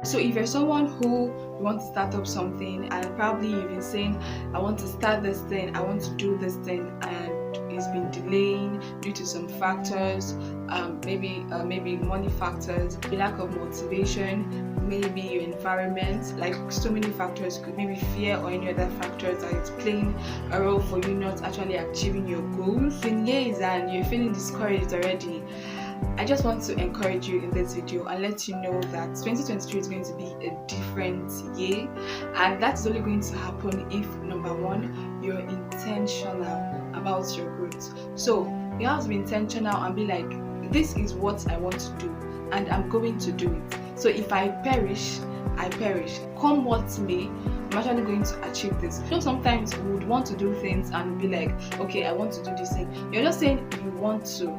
So if you're someone who wants to start up something and probably you've been saying, I want to start this thing, I want to do this thing, and it's been delaying due to some factors, maybe money factors, lack of motivation, maybe your environment, like so many factors, could maybe fear or any other factors that is playing a role for you not actually achieving your goals. In years and you're feeling discouraged already, I just want to encourage you in this video and let you know that 2023 is going to be a different year, and that's only going to happen if, number one, you're intentional about your growth. So you have to be intentional and be like, this is what I want to do and I'm going to do it. So if I perish, I perish. Come what may, I'm actually going to achieve this. You know, sometimes we would want to do things and be like, okay, I want to do this thing. You're just saying you want to.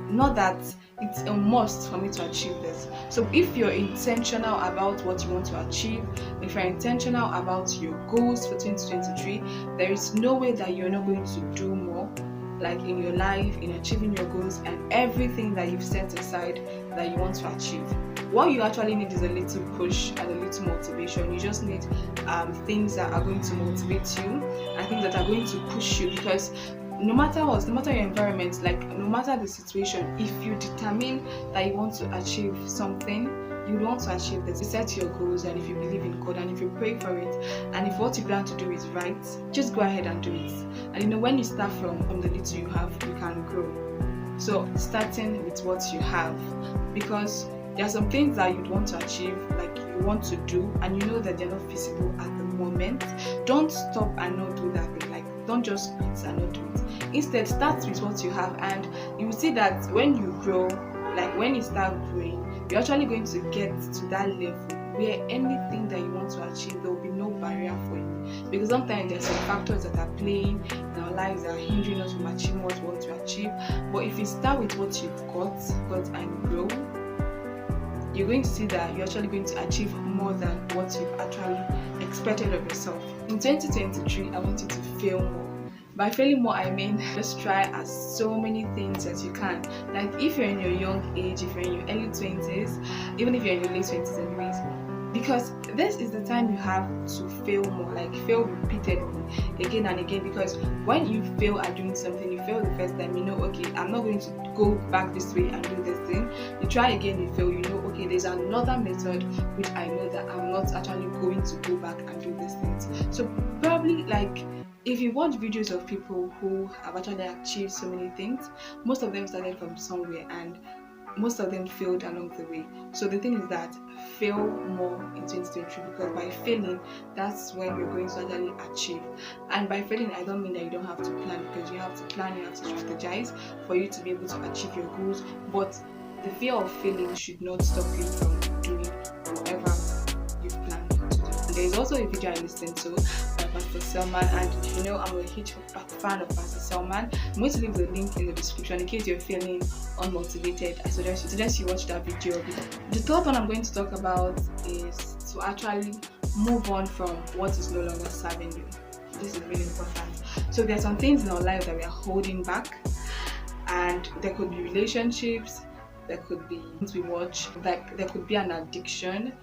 Not that it's a must for me to achieve this. So if you're intentional about what you want to achieve, if you're intentional about your goals for 2023, there is no way that you're not going to do more, like in your life, in achieving your goals and everything that you've set aside that you want to achieve. What you actually need is a little push and a little motivation. You just need things that are going to motivate you and things that are going to push you, because no matter what, no matter your environment, like no matter the situation, if you determine that you want to achieve something, you want to achieve this, you set your goals, and if you believe in God and if you pray for it, and if what you plan to do is right, just go ahead and do it. And you know, when you start from the little you have, you can grow. So starting with what you have, because there are some things that you'd want to achieve, like you want to do, and you know that they're not feasible at the moment. Don't stop and not do that thing. Like, don't just quit and not do it. Instead, start with what you have, and you will see that when you grow, like when you start growing, you're actually going to get to that level where anything that you want to achieve, there will be no barrier for you. Because sometimes there's some factors that are playing in our lives that are hindering us from achieving what we want to achieve. But if you start with what you've got and grow, you're going to see that you're actually going to achieve more than what you've actually expected of yourself. In 2023, I want you to fail more. By failing more, I mean just try as so many things as you can. Like if you're in your young age, if you're in your early 20s, even if you're in your late 20s anyways, because this is the time you have to fail more, like fail repeatedly again and again. Because when you fail at doing something, you fail the first time, you know, okay, I'm not going to go back this way and do this thing. You try again, you fail, you know, okay, there's another method which I know that I'm not actually going to go back and do these things. So probably, like, if you watch videos of people who have actually achieved so many things, most of them started from somewhere and most of them failed along the way. So the thing is that fail more in 2023, because by failing, that's when you're going to actually achieve. And by failing, I don't mean that you don't have to plan, because you have to plan, you have to strategize for you to be able to achieve your goals. But the fear of failing should not stop you from doing whatever you've planned to do. And there is also a video I listened to by Pastor Selman, and you know I'm a huge fan of Pastor Selman. I'm going to leave the link in the description in case you're feeling unmotivated. I suggest you watch that video. The third one I'm going to talk about is to actually move on from what is no longer serving you. This is really important. So there are some things in our life that we are holding back, and there could be relationships, there could be things we watch, like there could be an addiction,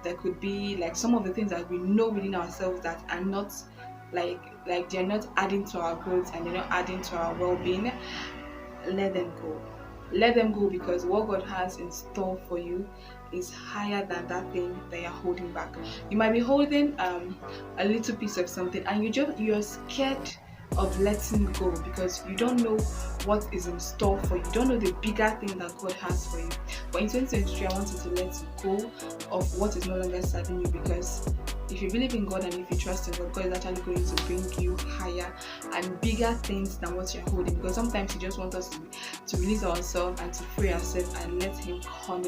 there could be like some of the things that we know within ourselves that are not like they're not adding to our growth and they're not adding to our well-being. Let them go. Let them go, because what God has in store for you is higher than that thing that you're holding back. You might be holding a little piece of something and you're scared of letting go because you don't know what is in store for you. You don't know the bigger thing that God has for you. But in 2023, I want you to let go of what is no longer serving you, because if you believe in God and if you trust in God, God is actually going to bring you higher and bigger things than what you're holding. Because sometimes He just wants us to release ourselves and to free ourselves and let Him come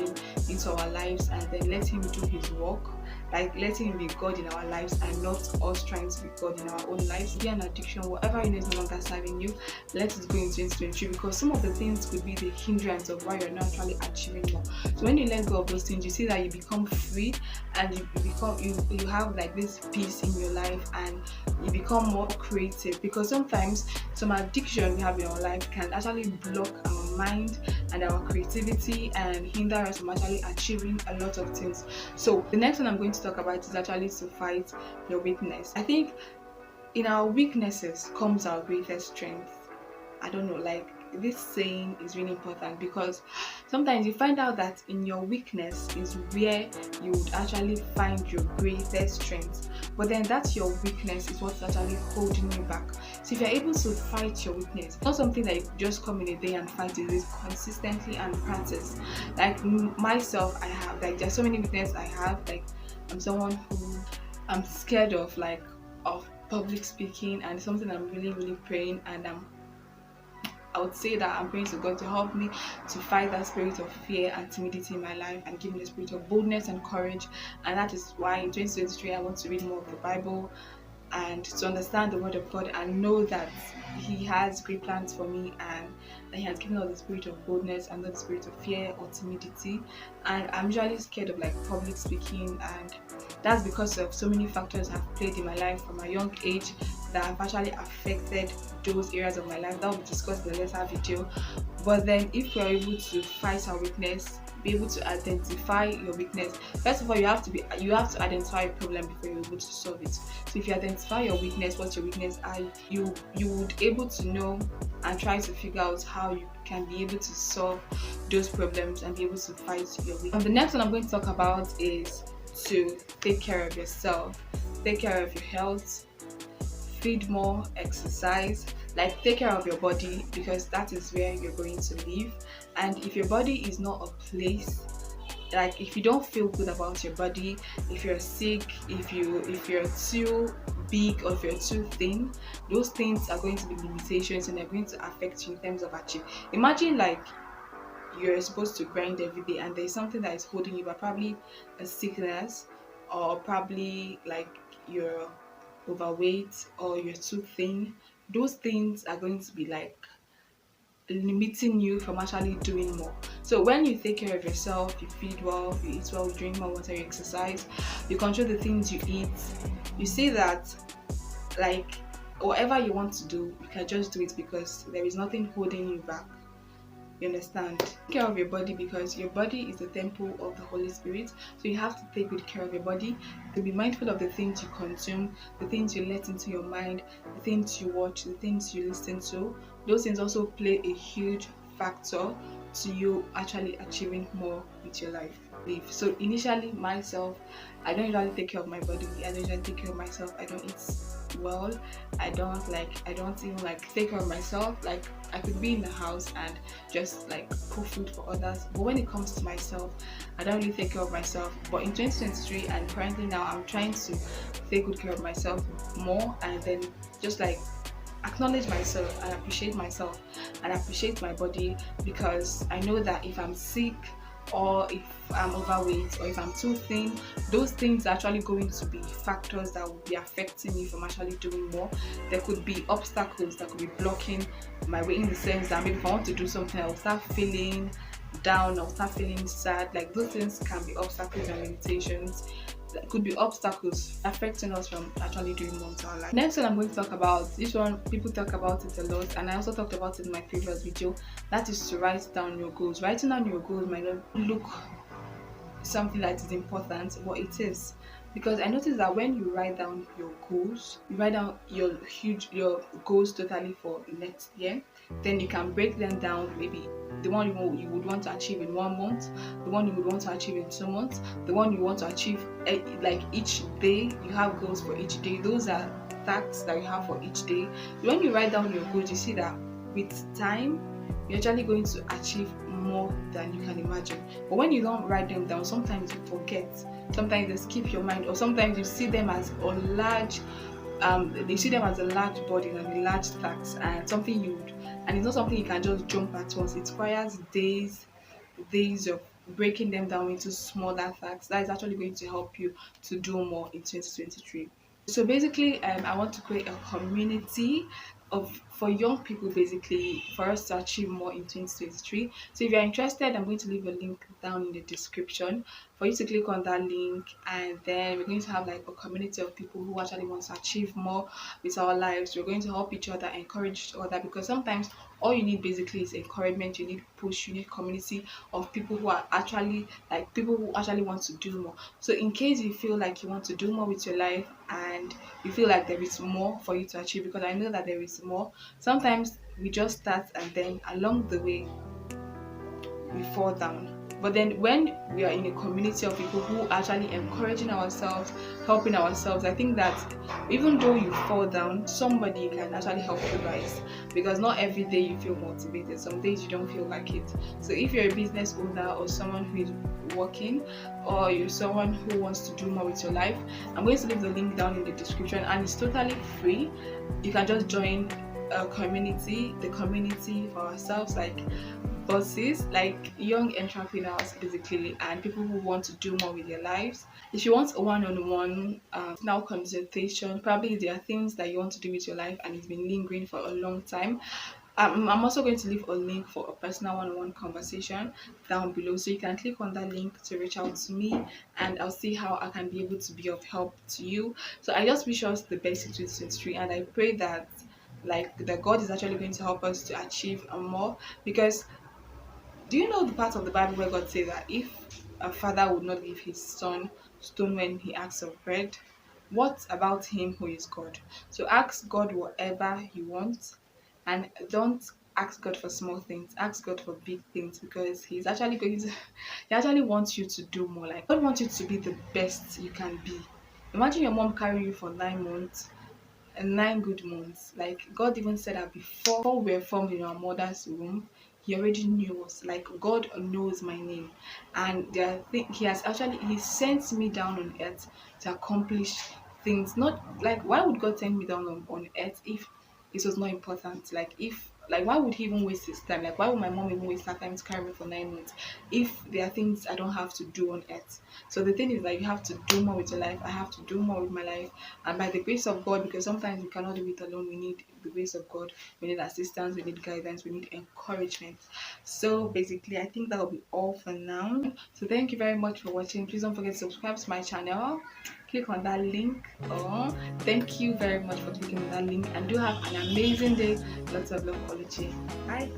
into our lives, and then let Him do His work. Like letting Him be God in our lives and not us trying to be God in our own lives. Be an addiction, whatever it is no longer serving you, let it go in 2023, because some of the things could be the hindrance of why you're not actually achieving more. So when you let go of those things, you see that you become free and you have like this peace in your life, and you become more creative. Because sometimes some addiction we have in our life can actually block our mind and our creativity and hinder us from actually achieving a lot of things. So the next one I'm going to talk about is actually to fight your weakness. I think in our weaknesses comes our greatest strength. I don't know, like this saying is really important because sometimes you find out that in your weakness is where you would actually find your greatest strength, but then that's your weakness is what's actually holding you back. So if you're able to fight your weakness, not something that you just come in a day and fight it, is consistently and practice. Like myself, I have like there's so many weaknesses I have. Like I'm someone who I'm scared of public speaking, and something I'm really praying, and I would say that I'm praying to God to help me to fight that spirit of fear and timidity in my life and give me the spirit of boldness and courage. And that is why in 2023 I want to read more of the Bible and to understand the word of God and know that He has great plans for me, and that He has given us the spirit of boldness and not the spirit of fear or timidity. And I'm usually scared of like public speaking, and that's because of so many factors have played in my life from a young age that have actually affected those areas of my life that will be discussed in the later video. But then if you're able to fight our weakness, be able to identify your weakness. First of all, you have to identify a problem before you're able to solve it. So if you identify your weakness, what your weakness are, you would able to know and try to figure out how you can be able to solve those problems and be able to fight your weakness. And the next one I'm going to talk about is to take care of yourself, take care of your health, feed more, exercise, like take care of your body, because that is where you're going to live. And if your body is not a place, like if you don't feel good about your body, if you're sick, if you're too big or if you're too thin, those things are going to be limitations and they're going to affect you in terms of achieving. Imagine like you're supposed to grind every day and there's something that is holding you back, probably a sickness, or probably like you're overweight or you're too thin. Those things are going to be like limiting you from actually doing more. So when you take care of yourself, you feed well, you eat well, you drink more water, you exercise, you control the things you eat, you see that like whatever you want to do, you can just do it because there is nothing holding you back. You understand? Take care of your body because your body is the temple of the Holy Spirit. So you have to take good care of your body. To be mindful of the things you consume, the things you let into your mind, the things you watch, the things you listen to. Those things also play a huge factor to you actually achieving more with your life. So initially myself, I don't usually take care of my body. I don't usually take care of myself. I don't eat well. I don't even like take care of myself. Like I could be in the house and just like cook food for others, but when it comes to myself, I don't really take care of myself. But in 2023 and currently now, I'm trying to take good care of myself more, and then just like acknowledge myself and appreciate myself and appreciate my body, because I know that if I'm sick or if I'm overweight or if I'm too thin, those things are actually going to be factors that will be affecting me from actually doing more. There could be obstacles that could be blocking my way, in the sense that maybe if I want to do something, I'll start feeling down, I'll start feeling sad. Like those things can be obstacles and limitations. That could be obstacles affecting us from actually doing more to our life. Next one I'm going to talk about, this one people talk about it a lot, and I also talked about it in my previous video. That is to write down your goals. Writing down your goals might not look something that is important, but it is, because I noticed that when you write down your goals, you write down your goals totally for next year, then you can break them down. Maybe the one you would want to achieve in 1 month, the one you would want to achieve in 2 months, the one you want to achieve like each day. You have goals for each day. Those are tasks that you have for each day. When you write down your goals, you see that with time you're actually going to achieve more than you can imagine. But when you don't write them down, sometimes you forget, sometimes they skip your mind, or sometimes you see them as a large burden and a large task, and and it's not something you can just jump at once. It requires days of breaking them down into smaller tasks. That is actually going to help you to do more in 2023. So basically, I want to create a community of for young people, basically, for us to achieve more in 2023. So if you're interested, I'm going to leave a link down in the description for you to click on that link, and then we're going to have like a community of people who actually want to achieve more with our lives. We're going to help each other, encourage each other, because sometimes all you need basically is encouragement, you need push, you need community of people who are actually like people who actually want to do more. So in case you feel like you want to do more with your life and you feel like there is more for you to achieve, because I know that there is more. Sometimes we just start and then along the way we fall down. But then when we are in a community of people who are actually encouraging ourselves, helping ourselves, I think that even though you fall down, somebody can actually help you rise. Because not every day you feel motivated. Some days you don't feel like it. So if you're a business owner or someone who is working, or you're someone who wants to do more with your life, I'm going to leave the link down in the description, and it's totally free. You can just join a community, the community for ourselves, like bosses, like young entrepreneurs basically, and people who want to do more with their lives. If you want a one-on-one now consultation, probably there are things that you want to do with your life and it's been lingering for a long time. I'm also going to leave a link for a personal one-on-one conversation down below, so you can click on that link to reach out to me, and I'll see how I can be able to be of help to you. So I just wish us the best in 2023, and I pray that like that God is actually going to help us to achieve more. Because do you know the part of the Bible where God says that if a father would not give his son stone when he asks of bread, what about him who is God? So ask God whatever you want, and don't ask God for small things. Ask God for big things, because He's actually going to He actually wants you to do more. Like God wants you to be the best you can be. Imagine your mom carrying you for 9 months and 9 good months. Like God even said that before we were formed in our mother's womb, He already knew us. Like God knows my name, and He has actually He sent me down on earth to accomplish things. Not like why would God send me down on earth if it was not important? Like if like why would He even waste His time? Like why would my mom even waste her time to carry me for 9 months if there are things I don't have to do on earth? So the thing is that you have to do more with your life. I have to do more with my life, and by the grace of God, because sometimes we cannot do it alone, we need the grace of God, we need assistance, we need guidance, we need encouragement. So basically, I think that will be all for now. So thank you very much for watching. Please don't forget to subscribe to my channel, click on that link. Thank you very much for clicking on that link, and do have an amazing day. Lots of love, Oluchi. Bye.